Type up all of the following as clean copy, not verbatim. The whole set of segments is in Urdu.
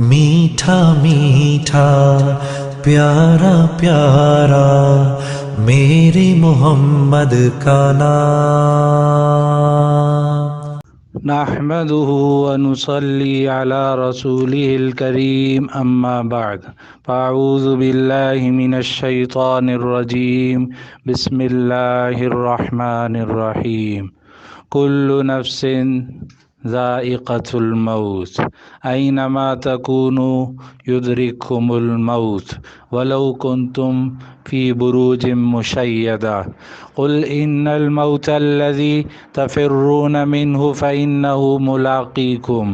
میٹھا میٹھا پیارا پیارا میرے محمد کا نام۔ نحمده ونصلي على رسوله الكريم أما بعد فأعوذ بالله من الشيطان الرجيم بسم الله الرحمن الرحيم كل نفس ذائقة الموت أينما تكونوا يدرككم الموت ولو كنتم في بروج مشيدة قل إن الموت الذي تفرون منه فإنه ملاقيكم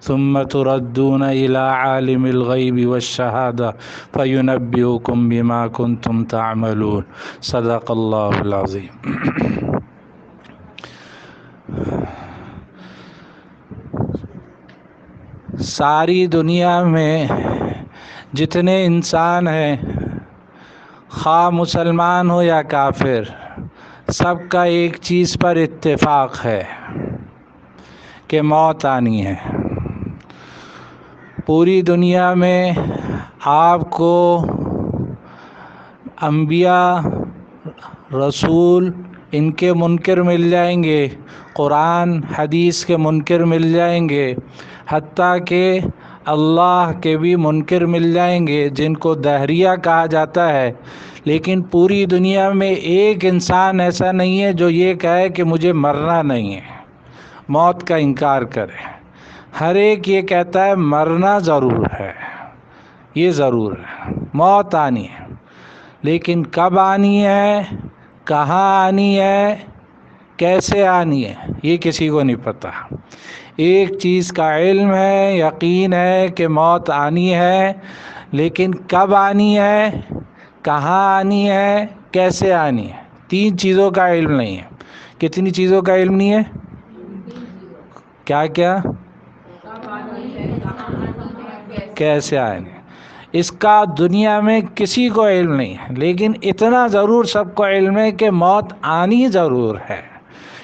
ثم تردون إلى عالم الغيب والشهادة فينبئكم بما كنتم تعملون صدق الله العظيم۔ ساری دنیا میں جتنے انسان ہیں، خواہ مسلمان ہو یا کافر، سب کا ایک چیز پر اتفاق ہے کہ موت آنی ہے۔ پوری دنیا میں آپ کو انبیاء، رسول ان کے منکر مل جائیں گے، قرآن حدیث کے منکر مل جائیں گے، حتیٰ کہ اللہ کے بھی منکر مل جائیں گے جن کو دہریہ کہا جاتا ہے۔ لیکن پوری دنیا میں ایک انسان ایسا نہیں ہے جو یہ کہے کہ مجھے مرنا نہیں ہے، موت کا انکار کرے۔ ہر ایک یہ کہتا ہے مرنا ضرور ہے، یہ ضرور ہے، موت آنی ہے، لیکن کب آنی ہے، کہاں آنی ہے، کیسے آنی ہے، یہ کسی کو نہیں پتہ۔ ایک چیز کا علم ہے، یقین ہے کہ موت آنی ہے، لیکن کب آنی ہے، کہاں آنی ہے، کیسے آنی ہے، تین چیزوں کا علم نہیں ہے۔ کتنی چیزوں کا علم نہیں ہے؟ کیا کیا؟ کیسے آنی ہے، اس کا دنیا میں کسی کو علم نہیں ہے، لیکن اتنا ضرور سب کو علم ہے کہ موت آنی ضرور ہے۔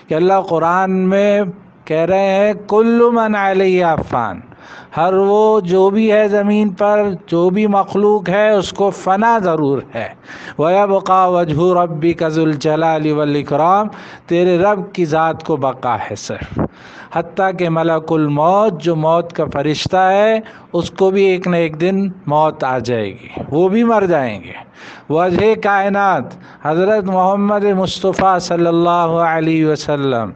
کہ اللہ قرآن میں کہہ رہے ہیں کل من علیہ فان، ہر وہ جو بھی ہے زمین پر، جو بھی مخلوق ہے، اس کو فنا ضرور ہے۔ وَيَبْقَى وَجْهُ رَبِّكَ ذُو الْجَلَالِ وَالْإِكْرَامِ، تیرے رب کی ذات کو بقا ہے صرف۔ حتیٰ کہ ملک الموت جو موت کا فرشتہ ہے، اس کو بھی ایک نہ ایک دن موت آ جائے گی، وہ بھی مر جائیں گے۔ وجہ کائنات حضرت محمد مصطفیٰ صلی اللہ علیہ وسلم،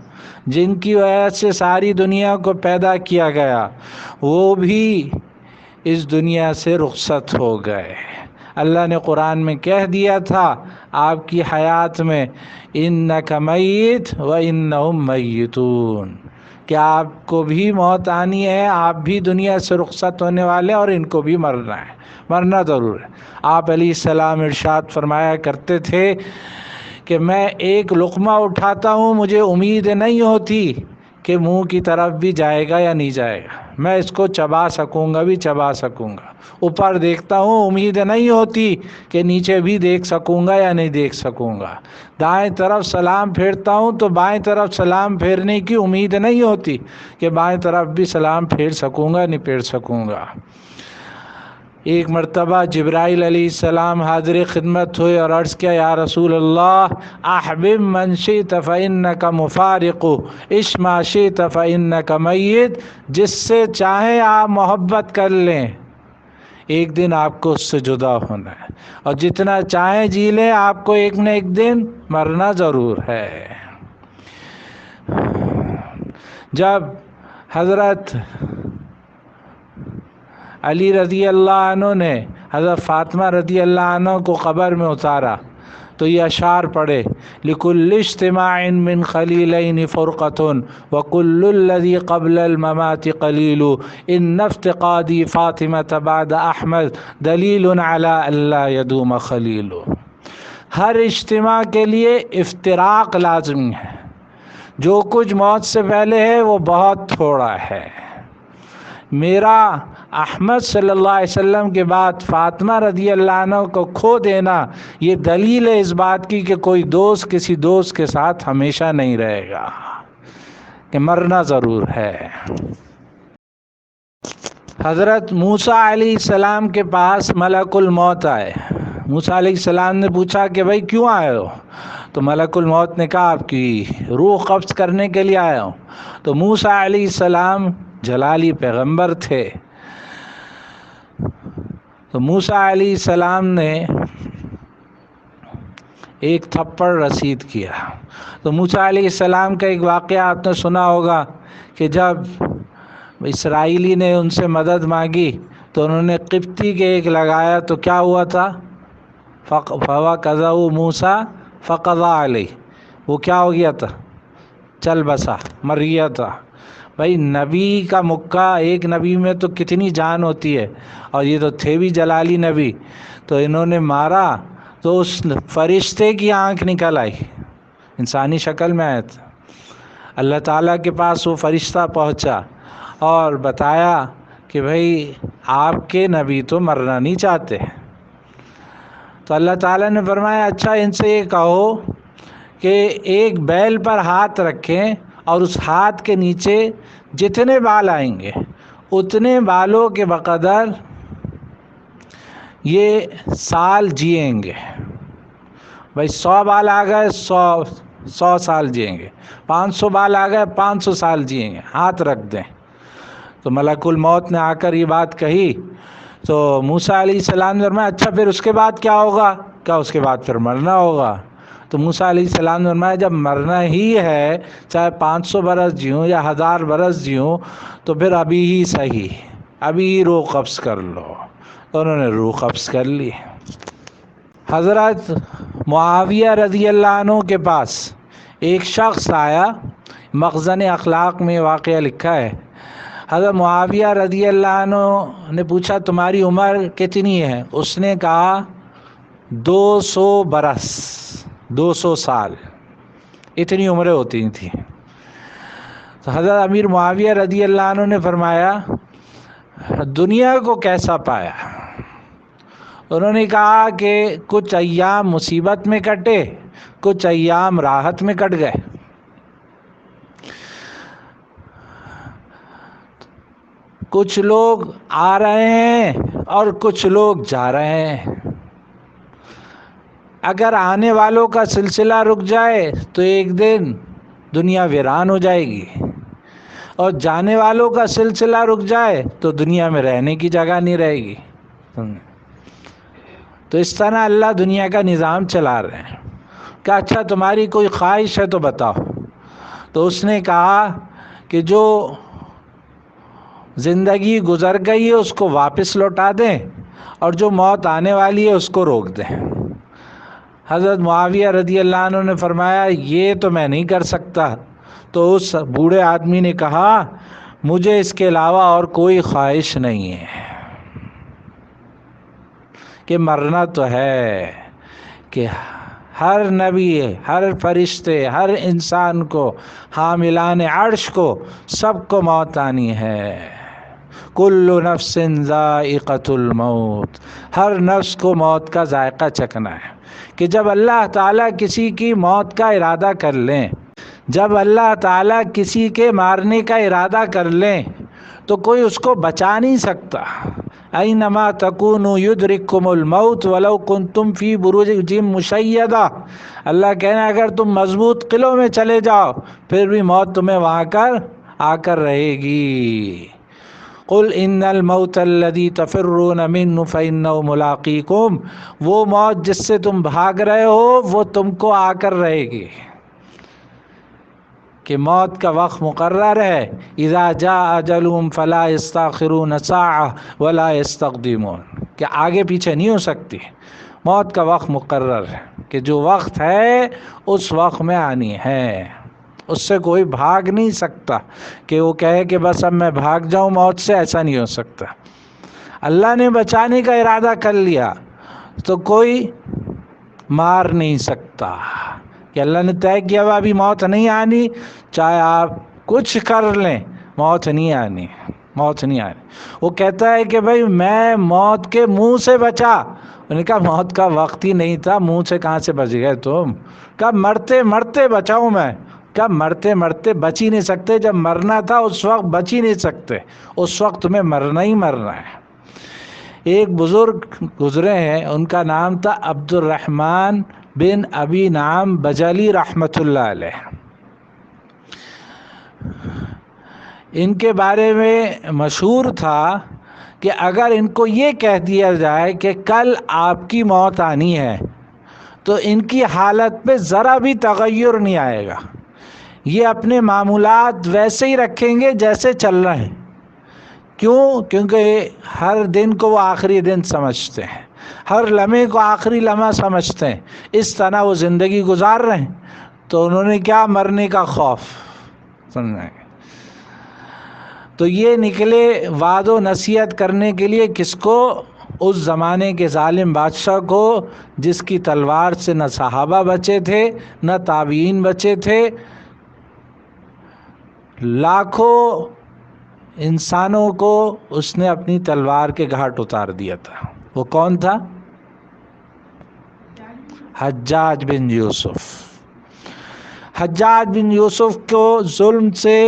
جن کی وجہ سے ساری دنیا کو پیدا کیا گیا، وہ بھی اس دنیا سے رخصت ہو گئے۔ اللہ نے قرآن میں کہہ دیا تھا آپ کی حیات میں اِنَّكَ مَيِّتٌ وَإِنَّهُمْ مَيِّتُونَ، کہ آپ کو بھی موت آنی ہے، آپ بھی دنیا سے رخصت ہونے والے، اور ان کو بھی مرنا ہے، مرنا ضرور ہے۔ آپ علیہ السلام ارشاد فرمایا کرتے تھے کہ میں ایک لقمہ اٹھاتا ہوں، مجھے امید نہیں ہوتی کہ منہ کی طرف بھی جائے گا یا نہیں جائے گا، میں اس کو چبا سکوں گا بھی چبا سکوں گا۔ اوپر دیکھتا ہوں، امید نہیں ہوتی کہ نیچے بھی دیکھ سکوں گا یا نہیں دیکھ سکوں گا۔ دائیں طرف سلام پھیرتا ہوں تو بائیں طرف سلام پھیرنے کی امید نہیں ہوتی کہ بائیں طرف بھی سلام پھیر سکوں گا نہیں پھیر سکوں گا۔ ایک مرتبہ جبرائیل علیہ السلام حاضر خدمت ہوئے اور عرض کیا یا رسول اللہ احبب من شئت فإنک مفارق عش ما شئت فإنک میت، جس سے چاہیں آپ محبت کر لیں، ایک دن آپ کو اس سے جدا ہونا ہے، اور جتنا چاہیں جی لیں، آپ کو ایک نہ ایک دن مرنا ضرور ہے۔ جب حضرت علی رضی اللہ عنہ نے حضرت فاطمہ رضی اللہ عنہ کو قبر میں اتارا تو یہ اشعار پڑھے لِكُلِّ اجْتِمَاعٍ مِّن خَلِيلَيْنِ فُرْقَةٌ وَكُلُّ الَّذِي قَبْلَ الْمَمَاتِ قَلِيلُ إِنَّ افْتِقَادِي فَاطِمَةَ بَعْدَ أَحْمَدَ دَلِيلٌ عَلَىٰ أَلَّا يَدُومَ خَلِيلُ۔ ہر اجتماع کے لیے افتراق لازمی ہے، جو کچھ موت سے پہلے ہے وہ بہت تھوڑا ہے۔ میرا احمد صلی اللہ علیہ وسلم کے بعد فاطمہ رضی اللہ عنہ کو کھو دینا یہ دلیل ہے اس بات کی کہ کوئی دوست کسی دوست کے ساتھ ہمیشہ نہیں رہے گا، کہ مرنا ضرور ہے۔ حضرت موسیٰ علیہ السلام کے پاس ملک الموت آئے. موسیٰ علیہ السلام نے پوچھا کہ بھائی کیوں آئے ہو؟ تو ملک الموت نے کہا آپ کی روح قبض کرنے کے لیے آیا ہوں. تو موسیٰ علیہ السلام جلالی پیغمبر تھے. تو موسیٰ علیہ السلام نے ایک تھپڑ رسید کیا. تو موسیٰ علیہ السلام کا ایک واقعہ آپ نے سنا ہوگا کہ جب اسرائیلی نے ان سے مدد مانگی تو انہوں نے قبطی کے ایک لگایا تو کیا ہوا تھا؟ فَوَكَذَهُ مُوسَىٰ فَقَضَىٰ عَلَيْهِ. وہ کیا ہو گیا تھا؟ چل بسا، مر گیا تھا. بھائی نبی کا مکہ، ایک نبی میں تو کتنی جان ہوتی ہے، اور یہ تو تھے بھی جلالی نبی. تو انہوں نے مارا تو اس فرشتے کی آنکھ نکل آئی، انسانی شکل میں آیا تھا. اللہ تعالیٰ کے پاس وہ فرشتہ پہنچا اور بتایا کہ بھائی آپ کے نبی تو مرنا نہیں چاہتے. تو اللہ تعالیٰ نے فرمایا اچھا ان سے یہ کہو کہ ایک بیل پر ہاتھ رکھیں اور اس ہاتھ کے نیچے جتنے بال آئیں گے اتنے بالوں کے بقدر یہ سال جئیں گے. بھائی 100 بال آ گئے 100 سال جئیں گے، 500 بال آ گئے 500 سال جئیں گے، ہاتھ رکھ دیں. تو ملک الموت نے آ کر یہ بات کہی تو موسیٰ علیہ السلام نے فرمایا اچھا پھر اس کے بعد کیا ہوگا؟ کیا اس کے بعد پھر مرنا ہوگا؟ تو موسیٰ علیہ السلام نے فرمایا جب مرنا ہی ہے، چاہے 500 برس جیوں یا 1000 برس جیوں، تو پھر ابھی ہی صحیح، ابھی ہی روح قبض کر لو. تو انہوں نے روح قبض کر لی. حضرت معاویہ رضی اللہ عنہ کے پاس ایک شخص آیا، مخزن اخلاق میں واقعہ لکھا ہے. حضرت معاویہ رضی اللہ عنہ نے پوچھا تمہاری عمر کتنی ہے؟ اس نے کہا 200 برس، 200 سال، اتنی عمریں ہوتی تھیں. تو حضرت امیر معاویہ رضی اللہ عنہ نے فرمایا دنیا کو کیسا پایا؟ انہوں نے کہا کہ کچھ ایام مصیبت میں کٹے، کچھ ایام راحت میں کٹ گئے. کچھ لوگ آ رہے ہیں اور کچھ لوگ جا رہے ہیں. اگر آنے والوں کا سلسلہ رک جائے تو ایک دن دنیا ویران ہو جائے گی، اور جانے والوں کا سلسلہ رک جائے تو دنیا میں رہنے کی جگہ نہیں رہے گی. تو اس طرح اللہ دنیا کا نظام چلا رہے ہیں. کہ اچھا تمہاری کوئی خواہش ہے تو بتاؤ. تو اس نے کہا کہ جو زندگی گزر گئی ہے اس کو واپس لوٹا دیں، اور جو موت آنے والی ہے اس کو روک دیں. حضرت معاویہ رضی اللہ عنہ نے فرمایا یہ تو میں نہیں کر سکتا. تو اس بوڑھے آدمی نے کہا مجھے اس کے علاوہ اور کوئی خواہش نہیں ہے، کہ مرنا تو ہے، کہ ہر نبی، ہر فرشتے، ہر انسان کو، حاملان عرش کو، سب کو موت آنی ہے. کل نفس ذائقۃ الموت، ہر نفس کو موت کا ذائقہ چکھنا ہے. کہ جب اللہ تعالیٰ کسی کی موت کا ارادہ کر لیں، جب اللہ تعالیٰ کسی کے مارنے کا ارادہ کر لیں تو کوئی اس کو بچا نہیں سکتا. اینما تکونوا یدرککم الموت ولو کنتم فی بروج مشیدہ. اللہ کہنا اگر تم مضبوط قلعوں میں چلے جاؤ پھر بھی موت تمہیں وہاں آ کر رہے گی. قل ان الموت الذی تفرون منہ فانہ ملاقیکم، وہ موت جس سے تم بھاگ رہے ہو وہ تم کو آ کر رہے گی. کہ موت کا وقت مقرر ہے. اذا جاء اجلهم فلا يستاخرون ساعة ولا يستقدمون، کہ آگے پیچھے نہیں ہو سکتی. موت کا وقت مقرر ہے کہ جو وقت ہے اس وقت میں آنی ہے، اس سے کوئی بھاگ نہیں سکتا. کہ وہ کہے کہ بس اب میں بھاگ جاؤں موت سے، ایسا نہیں ہو سکتا. اللہ نے بچانے کا ارادہ کر لیا تو کوئی مار نہیں سکتا. کہ اللہ نے طے کیا ہوا ابھی موت نہیں آنی، چاہے آپ کچھ کر لیں موت نہیں آنی، موت نہیں آنی. وہ کہتا ہے کہ بھائی میں موت کے منہ سے بچا. انہوں نے کہا موت کا وقت ہی نہیں تھا، منہ سے کہاں سے بچ گئے تم؟ کہا مرتے مرتے بچاؤں میں. کب مرتے مرتے بچ ہی نہیں سکتے، جب مرنا تھا اس وقت بچ ہی نہیں سکتے، اس وقت تمہیں مرنا ہی مرنا ہے۔ ایک بزرگ گزرے ہیں، ان کا نام تھا عبد الرحمن بن ابی نعم بجلی رحمۃ اللہ علیہ۔ ان کے بارے میں مشہور تھا کہ اگر ان کو یہ کہہ دیا جائے کہ کل آپ کی موت آنی ہے تو ان کی حالت پہ ذرا بھی تغیر نہیں آئے گا، یہ اپنے معمولات ویسے ہی رکھیں گے جیسے چل رہے ہیں۔ کیوں؟ کیونکہ ہر دن کو وہ آخری دن سمجھتے ہیں، ہر لمحے کو آخری لمحہ سمجھتے ہیں، اس طرح وہ زندگی گزار رہے ہیں۔ تو انہوں نے کیا؟ مرنے کا خوف، سمجھیں۔ تو یہ نکلے وعد و نصیحت کرنے کے لیے، کس کو؟ اس زمانے کے ظالم بادشاہ کو، جس کی تلوار سے نہ صحابہ بچے تھے نہ تابعین بچے تھے، لاکھوں انسانوں کو اس نے اپنی تلوار کے گھاٹ اتار دیا تھا۔ وہ کون تھا؟ حجاج بن یوسف۔ حجاج بن یوسف کو ظلم سے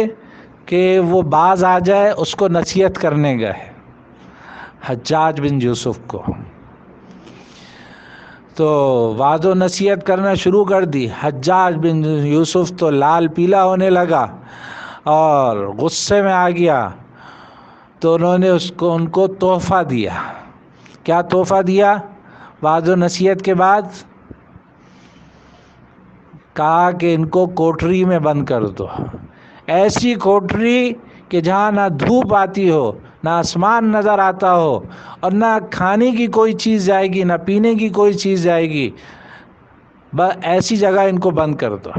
کہ وہ باز آ جائے اس کو نصیحت کرنے گئے، حجاج بن یوسف کو تو وعد و نصیحت کرنا شروع کر دی۔ حجاج بن یوسف تو لال پیلا ہونے لگا اور غصے میں آ گیا، تو انہوں نے ان کو تحفہ دیا۔ کیا تحفہ دیا؟ وعد و نصیحت کے بعد کہا کہ ان کو کوٹری میں بند کر دو، ایسی کوٹری کہ جہاں نہ دھوپ آتی ہو، نہ آسمان نظر آتا ہو، اور نہ کھانے کی کوئی چیز جائے گی، نہ پینے کی کوئی چیز جائے گی، بس ایسی جگہ ان کو بند کر دو،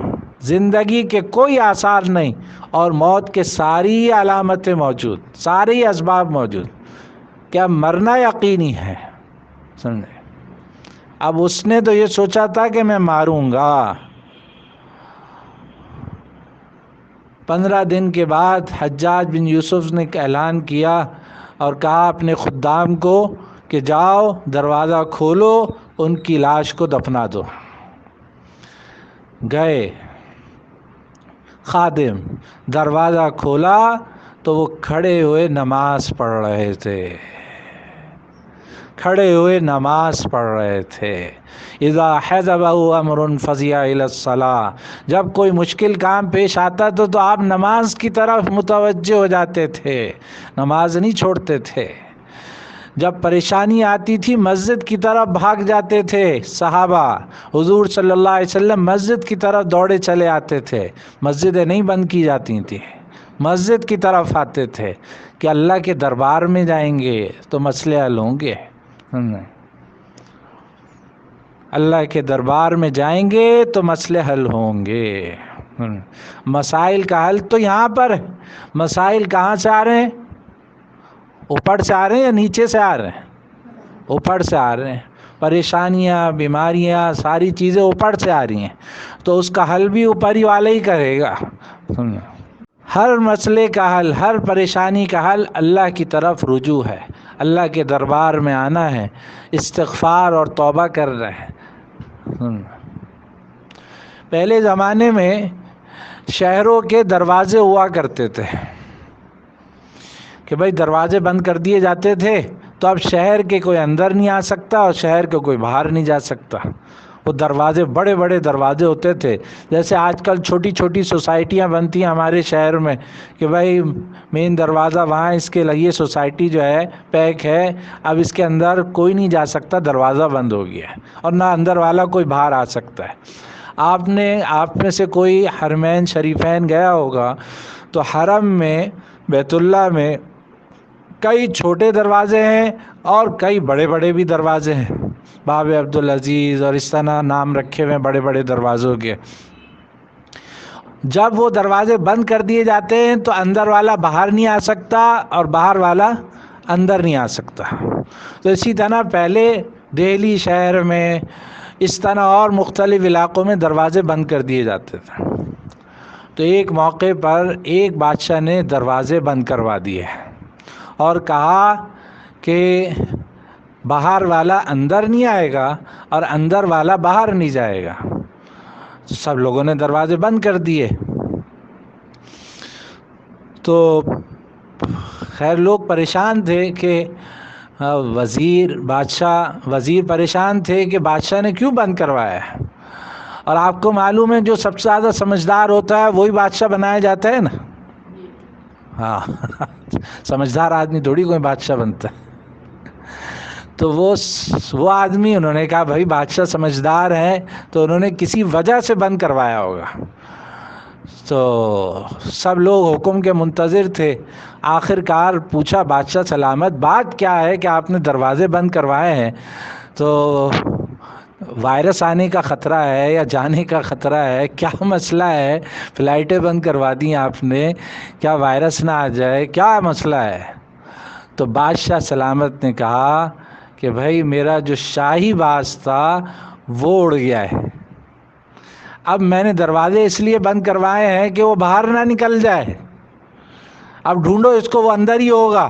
زندگی کے کوئی آثار نہیں اور موت کے ساری علامتیں موجود، سارے اسباب موجود، کیا مرنا یقینی ہے، سمجھے۔ اب اس نے تو یہ سوچا تھا کہ میں ماروں گا۔ 15 دن کے بعد حجاج بن یوسف نے اعلان کیا اور کہا اپنے خدام کو کہ جاؤ دروازہ کھولو، ان کی لاش کو دفنا دو۔ گئے خادم، دروازہ کھولا تو وہ کھڑے ہوئے نماز پڑھ رہے تھے، کھڑے ہوئے نماز پڑھ رہے تھے۔ اذا حزبه امر فزع الى الصلاة، جب کوئی مشکل کام پیش آتا تو آپ نماز کی طرف متوجہ ہو جاتے تھے، نماز نہیں چھوڑتے تھے۔ جب پریشانی آتی تھی مسجد کی طرف بھاگ جاتے تھے صحابہ، حضور صلی اللہ علیہ وسلم مسجد کی طرف دوڑے چلے آتے تھے، مسجدیں نہیں بند کی جاتی تھیں، مسجد کی طرف آتے تھے کہ اللہ کے دربار میں جائیں گے تو مسئلے حل ہوں گے، اللہ کے دربار میں جائیں گے تو مسئلے حل ہوں گے۔ مسائل کا حل تو یہاں پر ہے۔ مسائل کہاں سے آ رہے ہیں؟ اوپر سے آ رہے ہیں یا نیچے سے آ رہے ہیں؟ اوپر سے آ رہے ہیں۔ پریشانیاں، بیماریاں، ساری چیزیں اوپر سے آ رہی ہیں، تو اس کا حل بھی اوپر ہی والا ہی کرے گا۔ ہر مسئلے کا حل، ہر پریشانی کا حل اللہ کی طرف رجوع ہے، اللہ کے دربار میں آنا ہے، استغفار اور توبہ کر رہے ہیں۔ پہلے زمانے میں شہروں کے دروازے ہوا کرتے تھے کہ بھائی دروازے بند کر دیے جاتے تھے تو اب شہر کے کوئی اندر نہیں آ سکتا اور شہر کے کوئی باہر نہیں جا سکتا۔ وہ دروازے بڑے بڑے دروازے ہوتے تھے، جیسے آج کل چھوٹی چھوٹی سوسائٹیاں بنتی ہیں ہمارے شہر میں کہ بھائی مین دروازہ وہاں، اس کے لیے سوسائٹی جو ہے پیک ہے، اب اس کے اندر کوئی نہیں جا سکتا، دروازہ بند ہو گیا ہے، اور نہ اندر والا کوئی باہر آ سکتا ہے۔ آپ میں سے کوئی حرمین شریفین گیا ہوگا تو حرم میں، بیت اللہ میں کئی چھوٹے دروازے ہیں اور کئی بڑے بڑے بھی دروازے ہیں، باب عبدالعزیز اور اس طرح نام رکھے ہوئے بڑے بڑے دروازوں کے۔ جب وہ دروازے بند کر دیے جاتے ہیں تو اندر والا باہر نہیں آ سکتا اور باہر والا اندر نہیں آ سکتا۔ تو اسی طرح پہلے دہلی شہر میں، اس طرح اور مختلف علاقوں میں دروازے بند کر دیے جاتے تھے۔ تو ایک موقع پر ایک بادشاہ نے دروازے بند کروا دیے اور کہا کہ باہر والا اندر نہیں آئے گا اور اندر والا باہر نہیں جائے گا۔ سب لوگوں نے دروازے بند کر دیے۔ تو خیر لوگ پریشان تھے کہ وزیر پریشان تھے کہ بادشاہ نے کیوں بند کروایا ہے، اور آپ کو معلوم ہے جو سب سے زیادہ سمجھدار ہوتا ہے وہی بادشاہ بنایا جاتا ہے نا. ہاں سمجھدار آدمی تھوڑی کوئی بادشاہ بنتا ہے. تو وہ آدمی، انہوں نے کہا بھائی بادشاہ سمجھدار ہے تو انہوں نے کسی وجہ سے بند کروایا ہوگا. تو سب لوگ حکم کے منتظر تھے. آخر کار پوچھا بادشاہ سلامت بات کیا ہے کہ آپ نے دروازے بند کروائے ہیں؟ تو وائرس آنے کا خطرہ ہے یا جانے کا خطرہ ہے، کیا مسئلہ ہے؟ فلائٹیں بند کروا دی آپ نے، کیا وائرس نہ آ جائے، کیا مسئلہ ہے؟ تو بادشاہ سلامت نے کہا کہ بھائی میرا جو شاہی باز تھا وہ اڑ گیا ہے، اب میں نے دروازے اس لیے بند کروائے ہیں کہ وہ باہر نہ نکل جائے. اب ڈھونڈو اس کو، وہ اندر ہی ہوگا،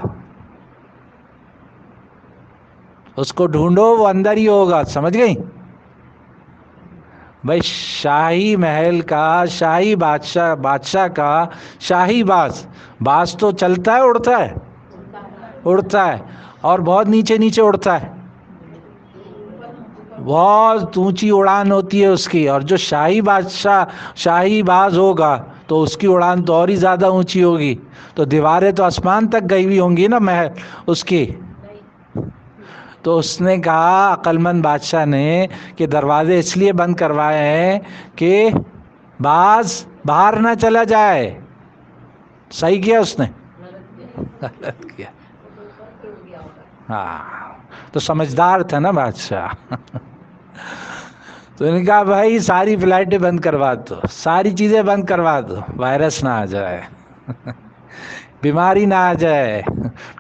اس کو ڈھونڈو وہ اندر ہی ہوگا. سمجھ گئی؟ بھائی شاہی محل کا شاہی بادشاہ کا شاہی باز تو چلتا ہے اڑتا ہے اور بہت نیچے نیچے اڑتا ہے، بہت اونچی اڑان ہوتی ہے اس کی. اور جو شاہی باز ہوگا تو اس کی اڑان تو اور ہی زیادہ اونچی ہوگی. تو دیواریں تو آسمان تک گئی ہوئی ہوں گی نا محل اس کی. تو اس نے کہا عقل مند بادشاہ نے کہ دروازے اس لیے بند کروائے ہیں کہ باز باہر نہ چلا جائے. صحیح کیا اس نے؟ غلط کیا. ہاں تو سمجھدار تھا نا بادشاہ. تو انہوں نے کہا بھائی ساری فلائٹیں بند کروا دو، ساری چیزیں بند کروا دو، وائرس نہ آ جائے، بیماری نہ آ جائے.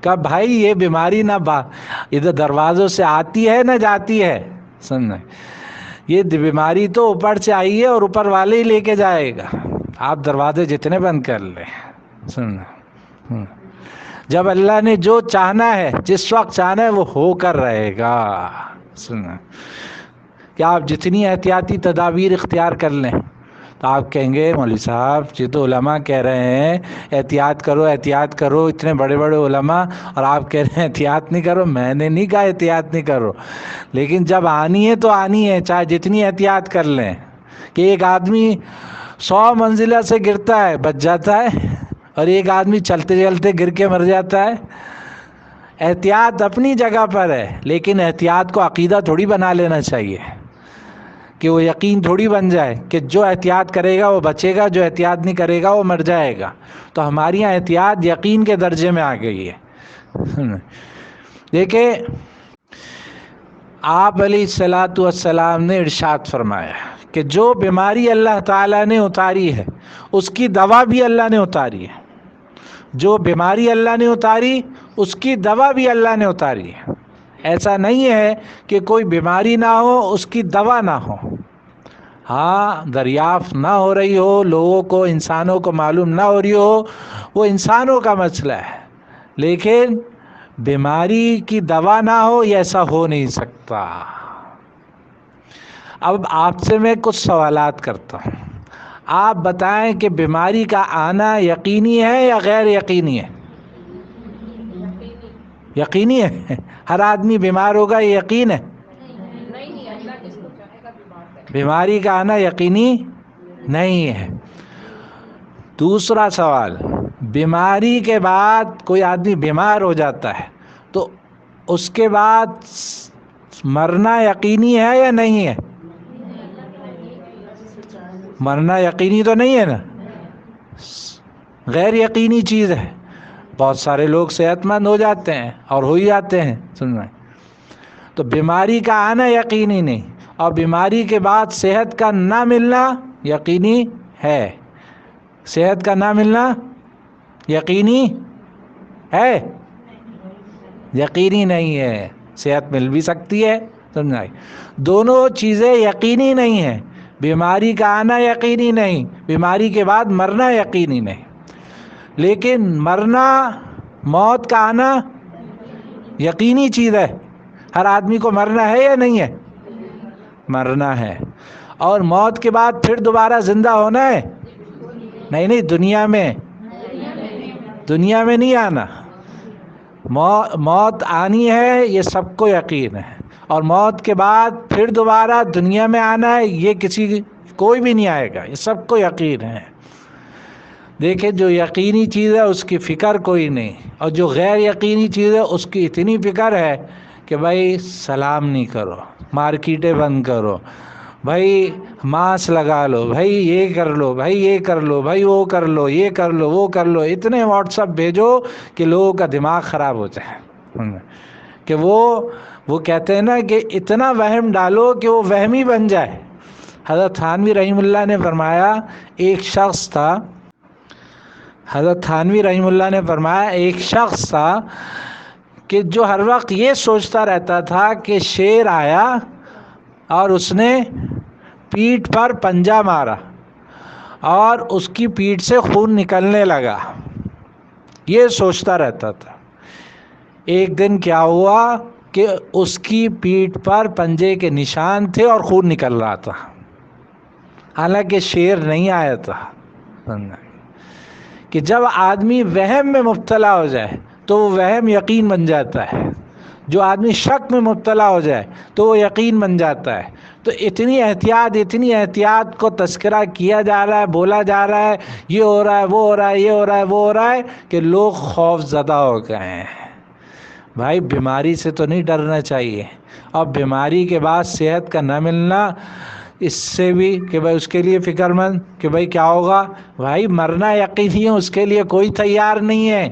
کہا بھائی یہ بیماری نہ ادھر دروازوں سے آتی ہے نہ جاتی ہے، سننا یہ بیماری تو اوپر سے آئی ہے اور اوپر والے ہی لے کے جائے گا، آپ دروازے جتنے بند کر لیں. سننا جب اللہ نے جو چاہنا ہے جس وقت چاہنا ہے وہ ہو کر رہے گا. سننا کہ آپ جتنی احتیاطی تدابیر اختیار کر لیں تو آپ کہیں گے مولوی صاحب یہ تو علماء کہہ رہے ہیں احتیاط کرو، اتنے بڑے بڑے علماء، اور آپ کہہ رہے ہیں احتیاط نہیں کرو. میں نے نہیں کہا احتیاط نہیں کرو، لیکن جب آنی ہے تو آنی ہے، چاہے جتنی احتیاط کر لیں. کہ ایک آدمی 100 منزلہ سے گرتا ہے بچ جاتا ہے، اور ایک آدمی چلتے چلتے گر کے مر جاتا ہے. احتیاط اپنی جگہ پر ہے، لیکن احتیاط کو عقیدہ تھوڑی بنا لینا چاہیے کہ وہ یقین تھوڑی بن جائے کہ جو احتیاط کرے گا وہ بچے گا، جو احتیاط نہیں کرے گا وہ مر جائے گا. تو ہماری یہاں احتیاط یقین کے درجے میں آ گئی ہے. دیکھیں آپ علیہ الصلاۃ والسلام نے ارشاد فرمایا کہ جو بیماری اللہ تعالیٰ نے اتاری ہے اس کی دوا بھی اللہ نے اتاری ہے. جو بیماری اللہ نے اتاری اس کی دوا بھی اللہ نے اتاری ہے. ایسا نہیں ہے کہ کوئی بیماری نہ ہو اس کی دوا نہ ہو. ہاں دریافت نہ ہو رہی ہو لوگوں کو، انسانوں کو معلوم نہ ہو رہی ہو، وہ انسانوں کا مسئلہ ہے، لیکن بیماری کی دوا نہ ہو یہ ایسا ہو نہیں سکتا. اب آپ سے میں کچھ سوالات کرتا ہوں، آپ بتائیں کہ بیماری کا آنا یقینی ہے یا غیر یقینی ہے؟ یقینی ہے. ہر آدمی بیمار ہوگا یہ یقین ہے؟ بیماری کا آنا یقینی نہیں ہے. دوسرا سوال، بیماری کے بعد کوئی آدمی بیمار ہو جاتا ہے تو اس کے بعد مرنا یقینی ہے یا نہیں ہے؟ مرنا یقینی تو نہیں ہے نا، غیر یقینی چیز ہے. بہت سارے لوگ صحت مند ہو جاتے ہیں اور ہو ہی جاتے ہیں. سننا تو بیماری کا آنا یقینی نہیں، اور بیماری کے بعد صحت کا نہ ملنا یقینی ہے. صحت کا نہ ملنا یقینی ہے؟ یقینی نہیں ہے. صحت مل بھی سکتی ہے، سمجھائے دونوں چیزیں یقینی نہیں ہیں. بیماری کا آنا یقینی نہیں، بیماری کے بعد مرنا یقینی نہیں. لیکن مرنا، موت کا آنا یقینی چیز ہے. ہر آدمی کو مرنا ہے یا نہیں ہے؟ مرنا ہے. اور موت کے بعد پھر دوبارہ زندہ ہونا ہے؟ نہیں دنیا میں دنیا میں نہیں آنا. موت آنی ہے یہ سب کو یقین ہے، اور موت کے بعد پھر دوبارہ دنیا میں آنا ہے یہ کوئی بھی نہیں آئے گا، یہ سب کو یقین ہے. دیکھیں جو یقینی چیز ہے اس کی فکر کوئی نہیں، اور جو غیر یقینی چیز ہے اس کی اتنی فکر ہے کہ بھائی سلام نہیں کرو، مارکیٹیں بند کرو، بھائی ماسک لگا لو، بھائی یہ کر لو، بھائی یہ کر لو، بھائی وہ کر لو، یہ کر لو، وہ کر لو. اتنے واٹس ایپ بھیجو کہ لوگوں کا دماغ خراب ہو جائے، کہ وہ کہتے ہیں نا کہ اتنا وہم ڈالو کہ وہ وہمی بن جائے. حضرت تھانوی رحمہ اللہ نے فرمایا ایک شخص تھا، ایک شخص تھا کہ جو ہر وقت یہ سوچتا رہتا تھا کہ شیر آیا اور اس نے پیٹھ پر پنجہ مارا اور اس کی پیٹھ سے خون نکلنے لگا، یہ سوچتا رہتا تھا. ایک دن کیا ہوا کہ اس کی پیٹھ پر پنجے کے نشان تھے اور خون نکل رہا تھا، حالانکہ شیر نہیں آیا تھا. کہ جب آدمی وہم میں مبتلا ہو جائے تو وہ وہم یقین بن جاتا ہے، جو آدمی شک میں مبتلا ہو جائے تو وہ یقین بن جاتا ہے. تو اتنی احتیاط کو تذکرہ کیا جا رہا ہے، بولا جا رہا ہے، یہ ہو رہا ہے، وہ ہو رہا ہے، یہ ہو رہا ہے، وہ ہو رہا ہے، کہ لوگ خوف زدہ ہو گئے ہیں. بھائی بیماری سے تو نہیں ڈرنا چاہیے، اور بیماری کے بعد صحت کا نہ ملنا اس سے بھی کہ بھائی اس کے لیے فکر مند کہ بھائی کیا ہوگا. بھائی مرنا یقینی ہے، اس کے لیے کوئی تیار نہیں ہے،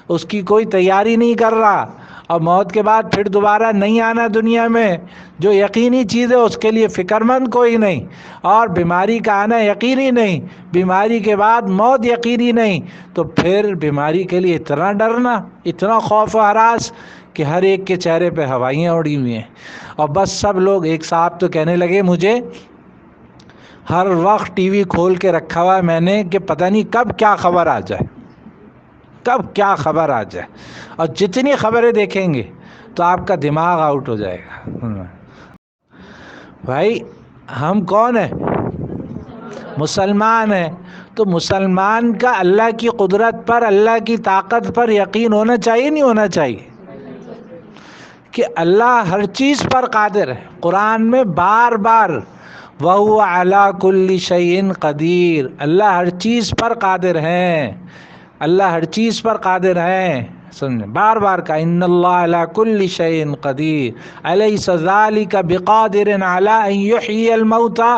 اس کی کوئی تیاری نہیں کر رہا، اور موت کے بعد پھر دوبارہ نہیں آنا دنیا میں جو یقینی چیز ہے اس کے لیے فکر مند کوئی نہیں، اور بیماری کا آنا یقینی نہیں، بیماری کے بعد موت یقینی نہیں، تو پھر بیماری کے لیے اتنا ڈرنا، اتنا خوف و ہراس کہ ہر ایک کے چہرے پہ ہوائیاں اڑی ہوئی ہیں. اور بس سب لوگ، ایک صاحب تو کہنے لگے مجھے ہر وقت ٹی وی کھول کے رکھا ہوا ہے میں نے کہ پتہ نہیں کب کیا خبر آ جائے، کب کیا خبر آ جائے، اور جتنی خبریں دیکھیں گے تو آپ کا دماغ آؤٹ ہو جائے گا. بھائی ہم کون ہیں؟ مسلمان ہیں. تو مسلمان کا اللہ کی قدرت پر، اللہ کی طاقت پر یقین ہونا چاہیے نہیں ہونا چاہیے؟ کہ اللہ ہر چیز پر قادر ہے. قرآن میں بار بار وَهُوَ عَلَىٰ كُلِّ شَيْءٍ قدیر، اللہ ہر چیز پر قادر ہیں، اللہ ہر چیز پر قادر ہیں. سنیں بار بار کہا ان اللہ علی کل شیء قدیر الیس ذلک بقادر علی ان یحیی الموتى.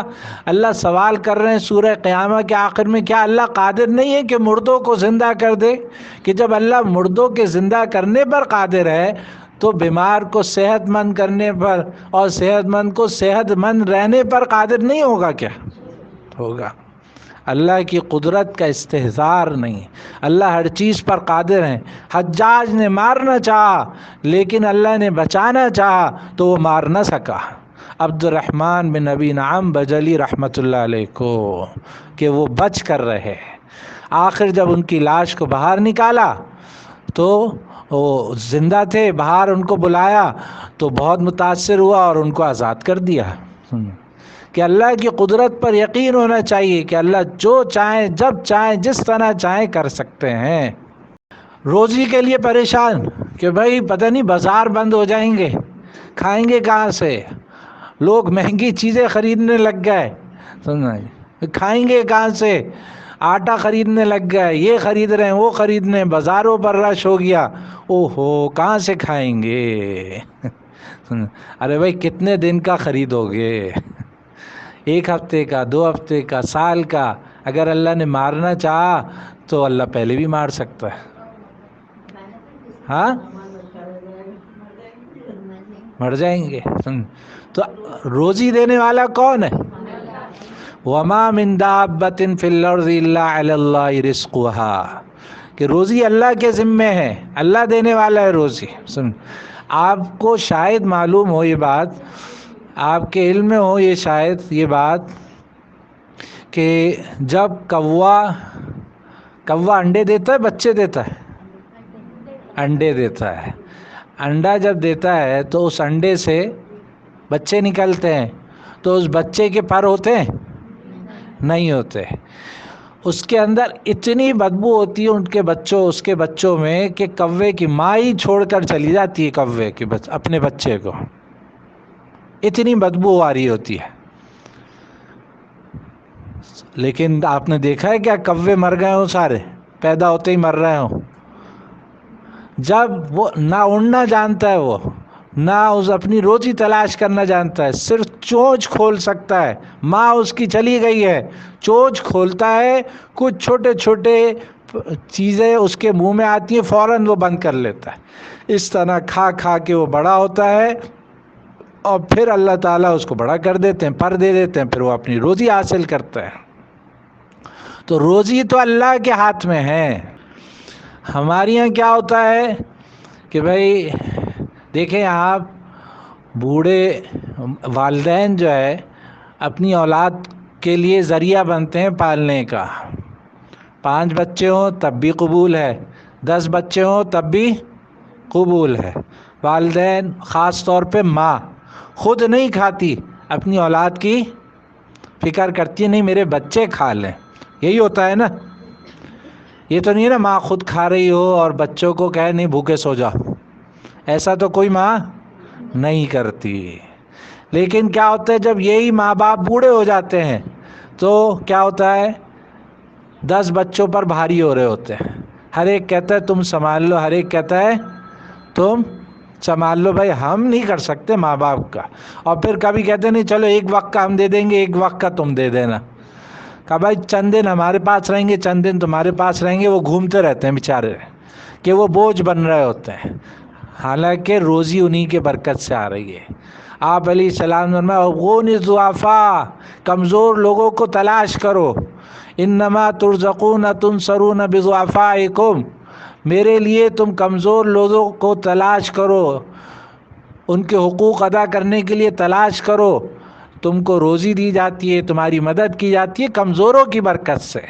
اللہ سوال کر رہے ہیں سورہ قیامہ کے آخر میں، کیا اللہ قادر نہیں ہے کہ مردوں کو زندہ کر دے؟ کہ جب اللہ مردوں کے زندہ کرنے پر قادر ہے تو بیمار کو صحت مند کرنے پر اور صحت مند کو صحت مند رہنے پر قادر نہیں ہوگا؟ کیا ہوگا؟ اللہ کی قدرت کا استحضار نہیں. اللہ ہر چیز پر قادر ہیں. حجاج نے مارنا چاہا لیکن اللہ نے بچانا چاہا تو وہ مار نہ سکا. عبد الرحمن بن ابی نعم بجلی رحمۃ اللہ علیہ کو، کہ وہ بچ کر رہے. آخر جب ان کی لاش کو باہر نکالا تو وہ زندہ تھے، باہر ان کو بلایا تو بہت متاثر ہوا اور ان کو آزاد کر دیا. کہ اللہ کی قدرت پر یقین ہونا چاہیے کہ اللہ جو چاہیں، جب چاہیں، جس طرح چاہیں کر سکتے ہیں. روزی کے لیے پریشان کہ بھائی پتہ نہیں بازار بند ہو جائیں گے، کھائیں گے کہاں سے، لوگ مہنگی چیزیں خریدنے لگ گئے، کھائیں گے کہاں سے، آٹا خریدنے لگ گئے، یہ خرید رہے ہیں، وہ خرید رہے ہیں، بازاروں پر رش ہو گیا، اوہو کہاں سے کھائیں گے. ارے بھائی کتنے دن کا خریدو گے؟ ایک ہفتے کا، 2 ہفتے کا، سال کا. اگر اللہ نے مارنا چاہا تو اللہ پہلے بھی مار سکتا ہے. ہاں مر جائیں گے. تو روزی دینے والا کون ہے؟ وَمَا مِن دَابَّةٍ فِي الْأَرْضِ إِلَّا عَلَى اللَّهِ رِزْقُهَا. کہ روزی اللہ کے ذمے ہے، اللہ دینے والا ہے روزی. آپ کو شاید معلوم ہو یہ بات، آپ کے علم میں ہو یہ شاید یہ بات کہ جب کوا انڈے دیتا ہے، بچے دیتا ہے، انڈے دیتا ہے. انڈا جب دیتا ہے تو اس انڈے سے بچے نکلتے ہیں، تو اس بچے کے پر ہوتے ہیں؟ نہیں ہوتے. اس کے اندر اتنی بدبو ہوتی ہے اس کے بچوں میں کہ کوے کی ماں ہی چھوڑ کر چلی جاتی ہے کوے کے اپنے بچے کو، اتنی بدبو آ رہی ہوتی ہے۔ لیکن آپ نے دیکھا ہے کیا کوے مر گئے ہوں سارے، پیدا ہوتے ہی مر رہے ہوں؟ جب وہ نہ اڑنا جانتا ہے، وہ نہ اس اپنی روزی تلاش کرنا جانتا ہے، صرف چونچ کھول سکتا ہے، ماں اس کی چلی گئی ہے، چونچ کھولتا ہے، کچھ چھوٹے چھوٹے چیزیں اس کے منہ میں آتی ہیں، فوراً وہ بند کر لیتا ہے۔ اس طرح کھا کھا کے وہ بڑا ہوتا ہے، اور پھر اللہ تعالیٰ اس کو بڑا کر دیتے ہیں، پر دے دیتے ہیں، پھر وہ اپنی روزی حاصل کرتا ہے۔ تو روزی تو اللہ کے ہاتھ میں ہے۔ ہمارے یہاں کیا ہوتا ہے کہ بھائی دیکھیں آپ، بوڑھے والدین جو ہے اپنی اولاد کے لیے ذریعہ بنتے ہیں پالنے کا۔ 5 بچے ہوں تب بھی قبول ہے، 10 بچے ہوں تب بھی قبول ہے۔ والدین، خاص طور پہ ماں، خود نہیں کھاتی، اپنی اولاد کی فکر کرتی ہے، نہیں میرے بچے کھا لیں۔ یہی ہوتا ہے نا، یہ تو نہیں ہے نا ماں خود کھا رہی ہو اور بچوں کو کہے نہیں بھوکے سو جاؤ، ایسا تو کوئی ماں نہیں کرتی۔ لیکن کیا ہوتا ہے جب یہی ماں باپ بوڑھے ہو جاتے ہیں تو کیا ہوتا ہے، 10 بچوں پر بھاری ہو رہے ہوتے ہیں، ہر ایک کہتا ہے تم سنبھال لو، ہر ایک کہتا ہے تم سنبھال لو۔ بھائی ہم نہیں کر سکتے ماں باپ کا، اور پھر کبھی کہتے نہیں چلو ایک وقت کا ہم دے دیں گے، ایک وقت کا تم دے دینا۔ کہا بھائی چند دن ہمارے پاس رہیں گے، چند دن تمہارے پاس رہیں گے۔ وہ گھومتے رہتے ہیں بیچارے کہ وہ بوجھ بن رہے ہوتے ہیں، حالانکہ روزی انہی کے برکت سے آ رہی ہے۔ آپ علیہ السلام نے فرمایا غون الضعفاء، کمزور لوگوں کو تلاش کرو، انما ترزقون تنصرون بضعفائکم، میرے لیے تم کمزور لوگوں کو تلاش کرو، ان کے حقوق ادا کرنے کے لیے تلاش کرو، تم کو روزی دی جاتی ہے، تمہاری مدد کی جاتی ہے کمزوروں کی برکت سے۔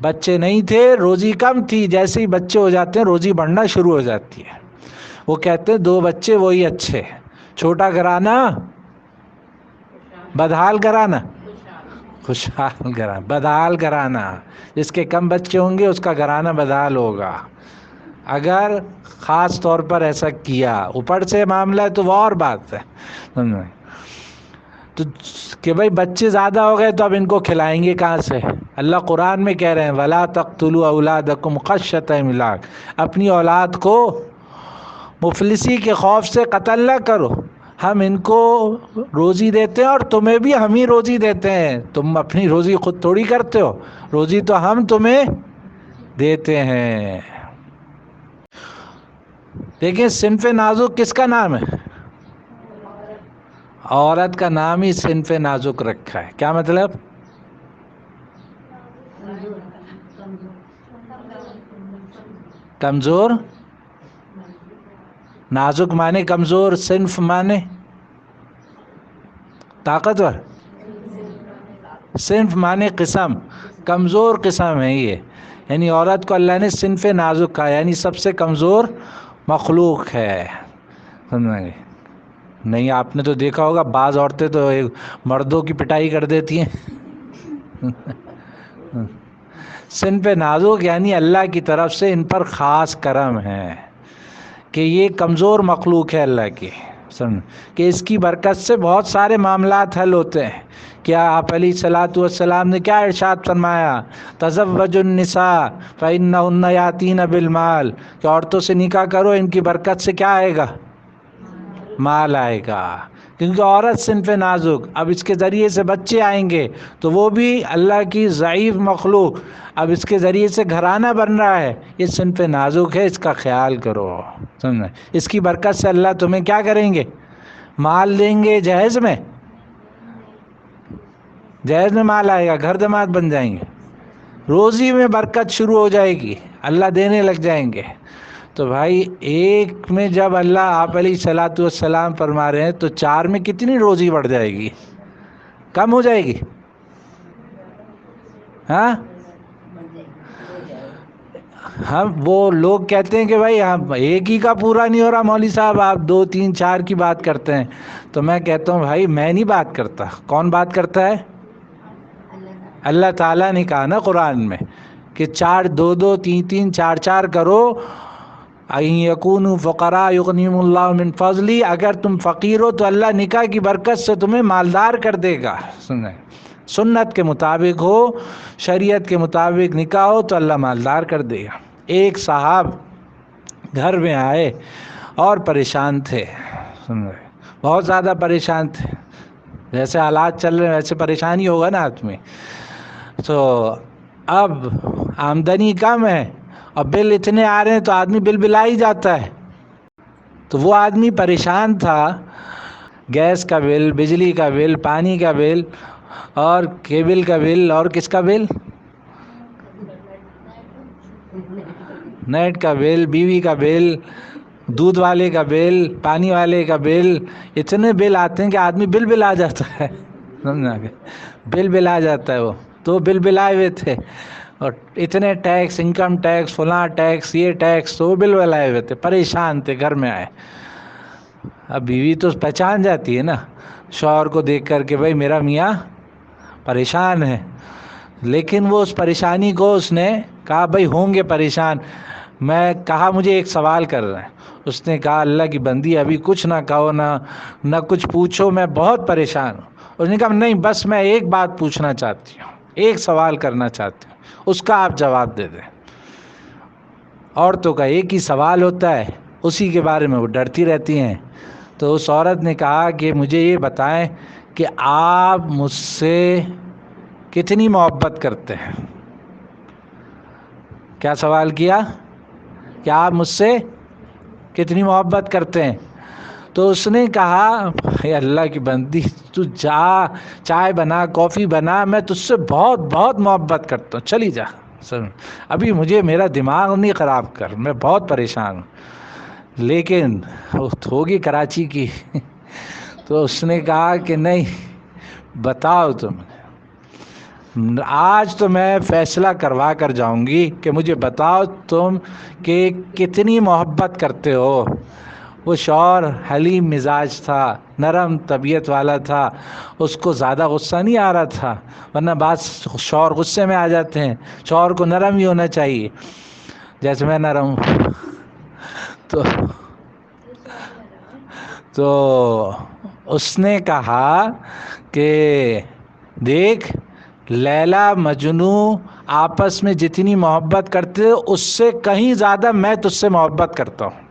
بچے نہیں تھے، روزی کم تھی، جیسے ہی بچے ہو جاتے ہیں روزی بڑھنا شروع ہو جاتی ہے۔ وہ کہتے ہیں 2 بچے وہی اچھے، چھوٹا گھرانہ بدحال گھرانہ، خوشحال گھرانہ، بدحال گھرانہ، جس کے کم بچے ہوں گے اس کا گھرانہ بدحال ہوگا۔ اگر خاص طور پر ایسا کیا، اوپر سے معاملہ ہے تو وہ اور بات ہے، تو کہ بھائی بچے زیادہ ہو گئے تو اب ان کو کھلائیں گے کہاں سے؟ اللہ قرآن میں کہہ رہے ہیں وَلَا تَقْتُلُوا أَوْلَادَكُمْ خَشْيَةَ إِمْلَاقٍ، اپنی اولاد کو مفلسی کے خوف سے قتل نہ کرو، ہم ان کو روزی دیتے ہیں اور تمہیں بھی ہم ہی روزی دیتے ہیں، تم اپنی روزی خود تھوڑی کرتے ہو، روزی تو ہم تمہیں دیتے ہیں۔ دیکھیں صنف نازک کس کا نام ہے؟ عورت کا نام ہی صنف نازک رکھا ہے۔ کیا مطلب؟ کمزور، نازک مانے کمزور، صنف مانے طاقتور، صنف مانے قسم، کمزور قسم ہے یہ، یعنی عورت کو اللہ نے صنف نازک کہا، یعنی سب سے کمزور مخلوق ہے۔ نہیں آپ نے تو دیکھا ہوگا بعض عورتیں تو مردوں کی پٹائی کر دیتی ہیں۔ صنف نازک یعنی اللہ کی طرف سے ان پر خاص کرم ہے کہ یہ کمزور مخلوق ہے اللہ کی، کہ اس کی برکت سے بہت سارے معاملات حل ہوتے ہیں۔ کیا آپ علیہ الصلاۃ والسلام نے کیا ارشاد فرمایا؟ تزوجوا النساء فإنهن یاتین بالمال، کہ عورتوں سے نکاح کرو، ان کی برکت سے کیا آئے گا؟ مال آئے گا، کیونکہ عورت صنف نازک، اب اس کے ذریعے سے بچے آئیں گے تو وہ بھی اللہ کی ضعیف مخلوق، اب اس کے ذریعے سے گھرانہ بن رہا ہے، یہ صنف نازک ہے، اس کا خیال کرو، سمجھے؟ اس کی برکت سے اللہ تمہیں کیا کریں گے؟ مال دیں گے، جہیز میں مال آئے گا، گھر داماد بن جائیں گے، روزی میں برکت شروع ہو جائے گی، اللہ دینے لگ جائیں گے۔ تو بھائی ایک میں جب اللہ آپ علیہ الصلاۃ والسلام فرما رہے ہیں تو 4 میں کتنی روزی بڑھ جائے گی؟ کم ہو جائے گی؟ ہاں ہم وہ لوگ کہتے ہیں کہ بھائی ہم ایک ہی کا پورا نہیں ہو رہا مولوی صاحب، آپ 2 3 4 کی بات کرتے ہیں، تو میں کہتا ہوں بھائی میں نہیں بات کرتا، کون بات کرتا ہے؟ اللہ تعالیٰ نے کہا نا قرآن میں کہ 4 2 2 3 3 4 4 کرو، اَإِن يَكُونُوا فُقَرَاءَ يُغْنِهِمُ اللَّهُ مِن فَضْلِهِ، اگر تم فقیر ہو تو اللہ نکاح کی برکت سے تمہیں مالدار کر دے گا. سنت کے مطابق ہو، شریعت کے مطابق نکاح ہو تو اللہ مالدار کر دے گا. ایک صاحب گھر میں آئے اور پریشان تھے، بہت زیادہ پریشان تھے. جیسے حالات چل رہے ہیں ویسے پریشانی ہوگا نا آدمی. تو اب آمدنی کم ہے اور بل اتنے آ رہے ہیں تو آدمی بل بلا ہی جاتا ہے. تو وہ آدمی پریشان تھا، گیس کا بل، بجلی کا بل، پانی کا بل اور کیبل کا بل اور کس کا بل، نیٹ کا بل، بیوی کا بل، دودھ والے کا بل، پانی والے کا بل. اتنے بل آتے ہیں کہ آدمی بل بلا جاتا ہے. سمجھا کہ بل بلا جاتا ہے. وہ تو بل بلائے ہوئے تھے اور اتنے ٹیکس، انکم ٹیکس، فلاں ٹیکس، یہ ٹیکس، تو وہ بل بلائے ہوئے تھے، پریشان تھے. گھر میں آئے، اب بیوی تو پہچان جاتی ہے نا شوہر کو دیکھ کر کہ بھائی میرا میاں پریشان ہے، لیکن وہ اس پریشانی کو اس نے کہا بھائی ہوں گے پریشان. میں کہا مجھے ایک سوال کر رہے ہیں. اس نے کہا اللہ کی بندی ابھی کچھ نہ کہو، نہ کچھ پوچھو، میں بہت پریشان ہوں. اس نے کہا نہیں، بس میں ایک بات پوچھنا چاہتی ہوں، ایک سوال کرنا چاہتی ہوں، اس کا آپ جواب دے دیں. عورتوں کا ایک ہی سوال ہوتا ہے، اسی کے بارے میں وہ ڈرتی رہتی ہیں. تو اس عورت نے کہا کہ مجھے یہ بتائیں کہ آپ مجھ سے کتنی محبت کرتے ہیں. کیا سوال کیا کہ آپ مجھ سے کتنی محبت کرتے ہیں؟ تو اس نے کہا اے اللہ کی بندی، تو جا چائے بنا، کافی بنا، میں تجھ سے بہت بہت محبت کرتا ہوں، چلی جا. ابھی مجھے میرا دماغ نہیں خراب کر، میں بہت پریشان ہوں. لیکن ہوگی کراچی کی. تو اس نے کہا کہ نہیں، بتاؤ تم، آج تو میں فیصلہ کروا کر جاؤں گی کہ مجھے بتاؤ تم کہ کتنی محبت کرتے ہو. وہ شوہر حلیم مزاج تھا، نرم طبیعت والا تھا، اس کو زیادہ غصہ نہیں آ رہا تھا، ورنہ بعض شوہر غصے میں آ جاتے ہیں. شوہر کو نرم ہی ہونا چاہیے جیسے میں نرم ہوں. تو اس نے کہا کہ دیکھ، لیلا مجنو آپس میں جتنی محبت کرتے اس سے کہیں زیادہ میں تجھ سے محبت کرتا ہوں.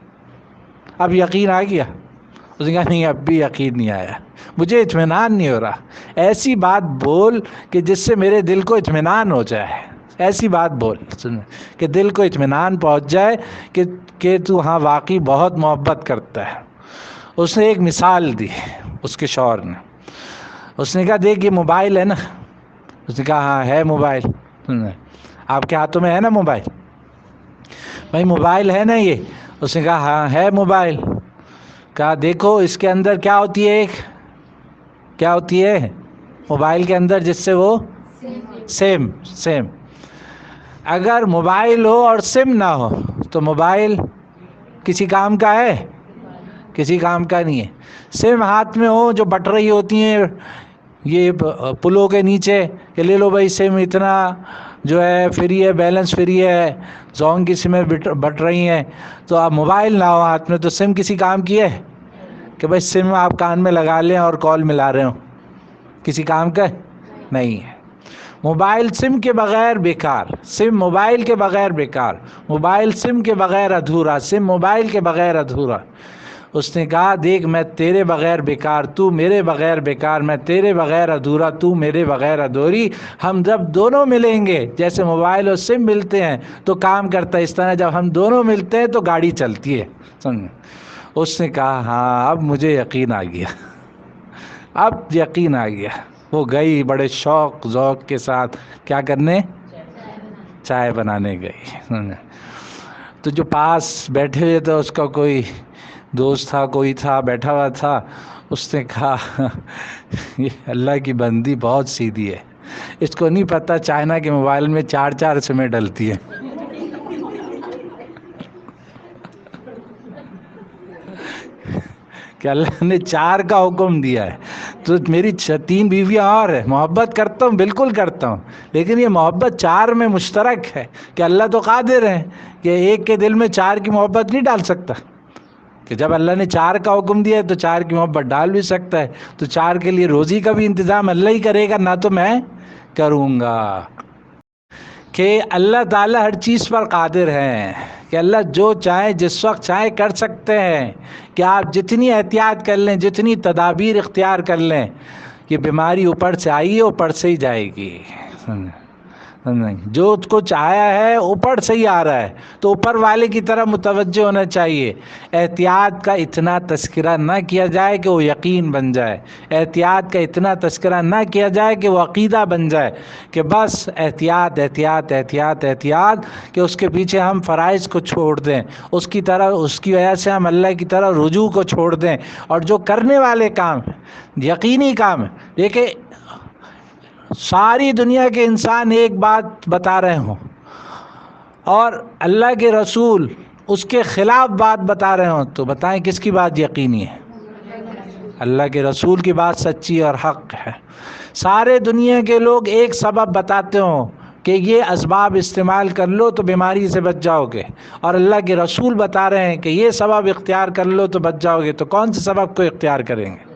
اب یقین آ گیا؟ اس نے کہا نہیں، اب بھی یقین نہیں آیا، مجھے اطمینان نہیں ہو رہا. ایسی بات بول کہ جس سے میرے دل کو اطمینان ہو جائے، ایسی بات بول کہ دل کو اطمینان پہنچ جائے کہ تو ہاں واقعی بہت محبت کرتا ہے. اس نے ایک مثال دی اس کے شوہر نے. اس نے کہا دیکھ یہ موبائل ہے نا. اس نے کہا ہاں ہے موبائل. آپ کے ہاتھوں میں ہے نا موبائل؟ بھائی موبائل ہے نا یہ؟ اس نے کہا ہاں ہے موبائل. کہا دیکھو اس کے اندر کیا ہوتی ہے، کیا ہوتی ہے موبائل کے اندر، جس سے وہ سیم. اگر موبائل ہو اور سم نہ ہو تو موبائل کسی کام کا ہے؟ کسی کام کا نہیں ہے. سم ہاتھ میں ہو، جو بٹ رہی ہوتی ہیں یہ پلوں کے نیچے کہ لے لو بھائی سم اتنا جو ہے فری ہے، بیلنس فری ہے، زونگ کی سمیں بٹ رہی ہیں. تو آپ موبائل نہ ہو ہاتھ میں تو سم کسی کام کی ہے کہ بھائی سم آپ کان میں لگا لیں اور کال ملا رہے ہوں؟ کسی کام کا نہیں ہے. موبائل سم کے بغیر بیکار، سم موبائل کے بغیر بیکار، موبائل سم کے بغیر ادھورا، سم موبائل کے بغیر ادھورا. اس نے کہا دیکھ میں تیرے بغیر بیکار، تو میرے بغیر بیکار، میں تیرے بغیر ادھورا، تو میرے بغیر ادھوری. ہم جب دونوں ملیں گے، جیسے موبائل اور سم ملتے ہیں تو کام کرتا ہے، اس طرح جب ہم دونوں ملتے ہیں تو گاڑی چلتی ہے. سمجھ؟ اس نے کہا ہاں اب مجھے یقین آ گیا، اب یقین آ گیا. وہ گئی بڑے شوق ذوق کے ساتھ کیا کرنے؟ چائے بنانے گئی. تو جو پاس بیٹھے ہوئے تھے اس کا کوئی دوست تھا، کوئی تھا بیٹھا ہوا تھا. اس نے کہا یہ اللہ کی بندی بہت سیدھی ہے، اس کو نہیں پتہ چائنا کے موبائل میں 4 سمیں ڈلتی ہیں. کہ اللہ نے 4 کا حکم دیا ہے. تو میری 3 بیویاں اور ہیں، محبت کرتا ہوں بالکل کرتا ہوں، لیکن یہ محبت چار میں مشترک ہے کہ اللہ تو قادر ہے کہ ایک کے دل میں چار کی محبت نہیں ڈال سکتا، کہ جب اللہ نے چار کا حکم دیا ہے تو چار کی محبت ڈال بھی سکتا ہے، تو چار کے لیے روزی کا بھی انتظام اللہ ہی کرے گا، نہ تو میں کروں گا۔ کہ اللہ تعالیٰ ہر چیز پر قادر ہیں، کہ اللہ جو چاہے جس وقت چاہے کر سکتے ہیں، کہ آپ جتنی احتیاط کر لیں، جتنی تدابیر اختیار کر لیں، یہ بیماری اوپر سے آئی ہے اوپر سے ہی جائے گی۔ جو کچھ آیا ہے اوپر سے ہی آ رہا ہے، تو اوپر والے کی طرف متوجہ ہونا چاہیے۔ احتیاط کا اتنا تذکرہ نہ کیا جائے کہ وہ یقین بن جائے، احتیاط کا اتنا تذکرہ نہ کیا جائے کہ وہ عقیدہ بن جائے، کہ بس احتیاط احتیاط احتیاط احتیاط، کہ اس کے پیچھے ہم فرائض کو چھوڑ دیں، اس کی وجہ سے ہم اللہ کی طرف رجوع کو چھوڑ دیں، اور جو کرنے والے کام ہیں، یقینی کام ہے۔ دیکھیں ساری دنیا کے انسان ایک بات بتا رہے ہوں اور اللہ کے رسول اس کے خلاف بات بتا رہے ہوں، تو بتائیں کس کی بات یقینی ہے؟ اللہ کے رسول کی بات سچی اور حق ہے۔ سارے دنیا کے لوگ ایک سبب بتاتے ہوں کہ یہ اسباب استعمال کر لو تو بیماری سے بچ جاؤ گے، اور اللہ کے رسول بتا رہے ہیں کہ یہ سبب اختیار کر لو تو بچ جاؤ گے، تو کون سے سبب کو اختیار کریں گے؟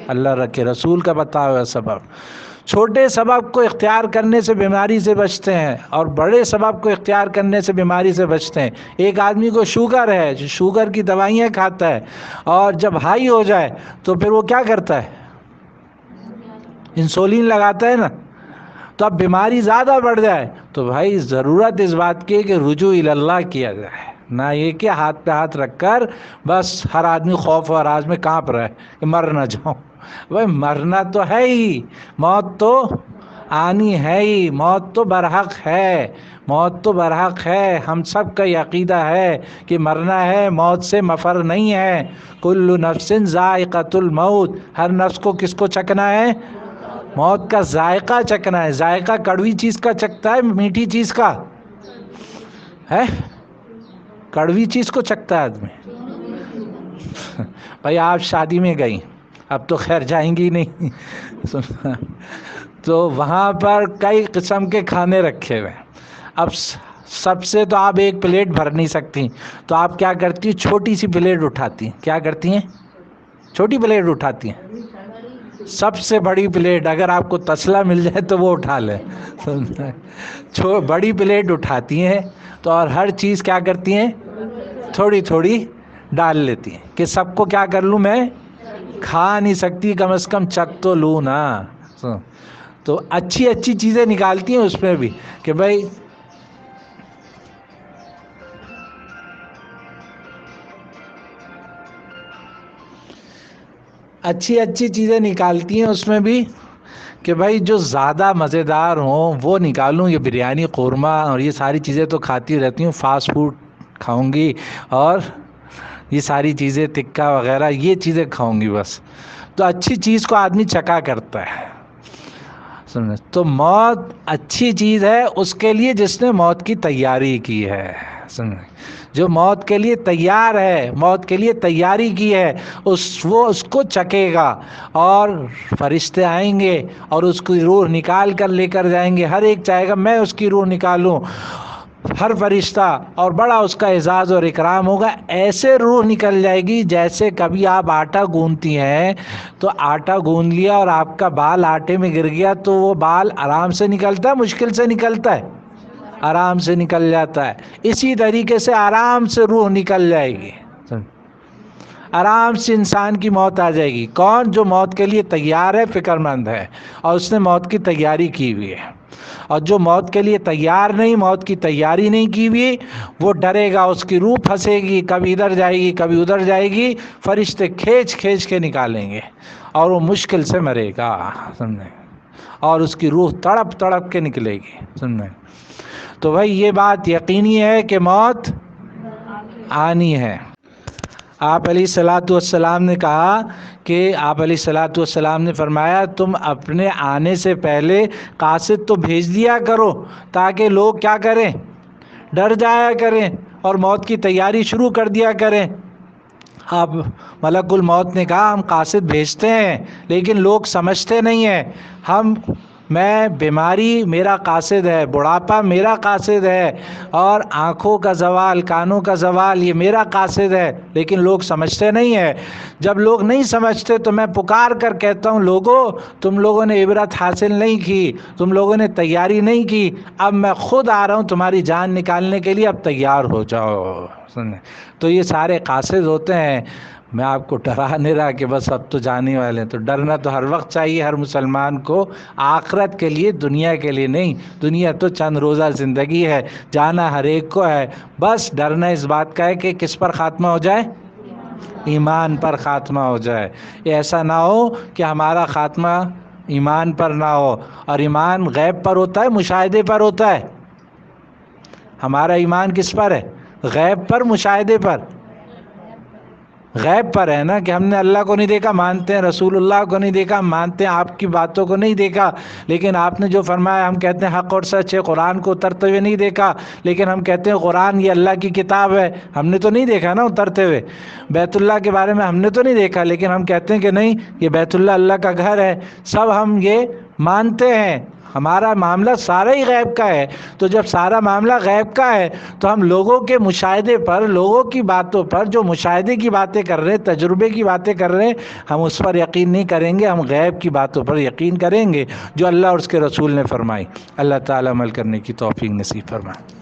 اللہ کے رسول کا بتایا ہوا سبب۔ چھوٹے سبب کو اختیار کرنے سے بیماری سے بچتے ہیں، اور بڑے سبب کو اختیار کرنے سے بیماری سے بچتے ہیں۔ ایک آدمی کو شوگر ہے، جو شوگر کی دوائیاں کھاتا ہے، اور جب ہائی ہو جائے تو پھر وہ کیا کرتا ہے؟ انسولین لگاتا ہے نا۔ تو اب بیماری زیادہ بڑھ جائے تو بھائی ضرورت اس بات کی ہے کہ رجوع اللہ کیا جائے، نہ یہ کہ ہاتھ پہ ہاتھ رکھ کر بس ہر آدمی خوف و راز میں کانپ رہا ہے کہ مر نہ جاؤں۔ بھائی مرنا تو ہے ہی، موت تو آنی ہے ہی، موت تو برحق ہے، موت تو برحق ہے۔ ہم سب کا یہ عقیدہ ہے کہ مرنا ہے، موت سے مفر نہیں ہے۔ کل نفس ذائقۃ الموت، ہر نفس کو کس کو چکھنا ہے؟ موت کا ذائقہ چکھنا ہے۔ ذائقہ کڑوی چیز کا چکھتا ہے میٹھی چیز کا ہے؟ کڑوی چیز کو چکھتا ہے آدمی۔ بھائی آپ شادی میں گئی، اب تو خیر جائیں گی نہیں، تو وہاں پر کئی قسم کے کھانے رکھے ہوئے، اب سب سے تو آپ ایک پلیٹ بھر نہیں سکتی، تو آپ کیا کرتی ہیں؟ چھوٹی سی پلیٹ اٹھاتی ہیں۔ کیا کرتی ہیں؟ چھوٹی پلیٹ اٹھاتی ہیں۔ سب سے بڑی پلیٹ اگر آپ کو تسلا مل جائے تو وہ اٹھا لیں۔ بڑی پلیٹ اٹھاتی ہیں تو اور ہر چیز کیا کرتی ہیں؟ تھوڑی تھوڑی ڈال لیتی ہیں، کہ سب کو کیا کر لوں میں؟ کھا نہیں سکتی، کم از کم چک تو لوں نا۔ تو اچھی اچھی چیزیں نکالتی ہیں اس میں بھی، کہ بھائی اچھی اچھی چیزیں نکالتی ہیں اس میں بھی، کہ بھائی جو زیادہ مزیدار ہوں وہ نکالوں۔ یہ بریانی، قورمہ اور یہ ساری چیزیں تو کھاتی رہتی ہوں، فاسٹ فوڈ کھاؤں گی، اور یہ ساری چیزیں ٹکا وغیرہ یہ چیزیں کھاؤں گی بس۔ تو اچھی چیز کو آدمی چکا کرتا ہے۔ تو موت اچھی چیز ہے اس کے لیے جس نے موت کی تیاری کی ہے۔ جو موت کے لیے تیار ہے، موت کے لیے تیاری کی ہے، وہ اس کو چکے گا، اور فرشتے آئیں گے اور اس کی روح نکال کر لے کر جائیں گے۔ ہر ایک چاہے گا میں اس کی روح نکالوں، ہر فرشتہ، اور بڑا اس کا اعزاز اور اکرام ہوگا۔ ایسے روح نکل جائے گی جیسے کبھی آپ آٹا گوندتی ہیں، تو آٹا گوندھ لیا اور آپ کا بال آٹے میں گر گیا تو وہ بال آرام سے نکلتا ہے، مشکل سے نکلتا ہے؟ آرام سے نکل جاتا ہے۔ اسی طریقے سے آرام سے روح نکل جائے گی، آرام سے انسان کی موت آ جائے گی۔ کون؟ جو موت کے لیے تیار ہے، فکر مند ہے، اور اس نے موت کی تیاری کی ہوئی ہے۔ اور جو موت کے لیے تیار نہیں، موت کی تیاری نہیں کی ہوئی، وہ ڈرے گا، اس کی روح پھنسے گی، کبھی ادھر جائے گی کبھی ادھر جائے گی، فرشتے کھینچ کھینچ کے نکالیں گے، اور وہ مشکل سے مرے گا، سمجھیں، اور اس کی روح تڑپ تڑپ کے نکلے گی، سمجھیں۔ تو بھائی یہ بات یقینی ہے کہ موت آنی ہے۔ آپ علیہ الصلاۃ والسلام نے کہا کہ آپ علیہ الصلاۃ والسلام نے فرمایا تم اپنے آنے سے پہلے قاصد تو بھیج دیا کرو تاکہ لوگ کیا کریں؟ ڈر جایا کریں اور موت کی تیاری شروع کر دیا کریں۔ اب ملک الموت نے کہا ہم قاصد بھیجتے ہیں لیکن لوگ سمجھتے نہیں ہیں، ہم میں بیماری میرا قاصد ہے، بڑھاپا میرا قاصد ہے، اور آنکھوں کا زوال، کانوں کا زوال یہ میرا قاصد ہے، لیکن لوگ سمجھتے نہیں ہیں۔ جب لوگ نہیں سمجھتے تو میں پکار کر کہتا ہوں، لوگوں تم لوگوں نے عبرت حاصل نہیں کی، تم لوگوں نے تیاری نہیں کی، اب میں خود آ رہا ہوں تمہاری جان نکالنے کے لیے، اب تیار ہو جاؤ۔ تو یہ سارے قاصد ہوتے ہیں۔ میں آپ کو ڈرا نہیں رہا کہ بس اب تو جانے والے ہیں، تو ڈرنا تو ہر وقت چاہیے ہر مسلمان کو، آخرت کے لیے، دنیا کے لیے نہیں۔ دنیا تو چند روزہ زندگی ہے، جانا ہر ایک کو ہے۔ بس ڈرنا اس بات کا ہے کہ کس پر خاتمہ ہو جائے؟ ایمان پر خاتمہ ہو جائے۔ ایسا نہ ہو کہ ہمارا خاتمہ ایمان پر نہ ہو، اور ایمان غیب پر ہوتا ہے، مشاہدے پر ہوتا ہے؟ ہمارا ایمان کس پر ہے؟ غیب پر، مشاہدے پر؟ غیب پر ہے نا، کہ ہم نے اللہ کو نہیں دیکھا مانتے ہیں، رسول اللہ کو نہیں دیکھا مانتے ہیں، آپ کی باتوں کو نہیں دیکھا لیکن آپ نے جو فرمایا ہم کہتے ہیں حق اور سچ ہے، قرآن کو اترتے ہوئے نہیں دیکھا لیکن ہم کہتے ہیں قرآن یہ اللہ کی کتاب ہے، ہم نے تو نہیں دیکھا نا اترتے ہوئے۔ بیت اللہ کے بارے میں ہم نے تو نہیں دیکھا لیکن ہم کہتے ہیں کہ نہیں یہ بیت اللہ اللہ کا گھر ہے، سب ہم یہ مانتے ہیں۔ ہمارا معاملہ سارا ہی غیب کا ہے۔ تو جب سارا معاملہ غیب کا ہے تو ہم لوگوں کے مشاہدے پر، لوگوں کی باتوں پر، جو مشاہدے کی باتیں کر رہے ہیں، تجربے کی باتیں کر رہے ہیں، ہم اس پر یقین نہیں کریں گے، ہم غیب کی باتوں پر یقین کریں گے جو اللہ اور اس کے رسول نے فرمائی۔ اللہ تعالیٰ عمل کرنے کی توفیق نصیب فرمائے۔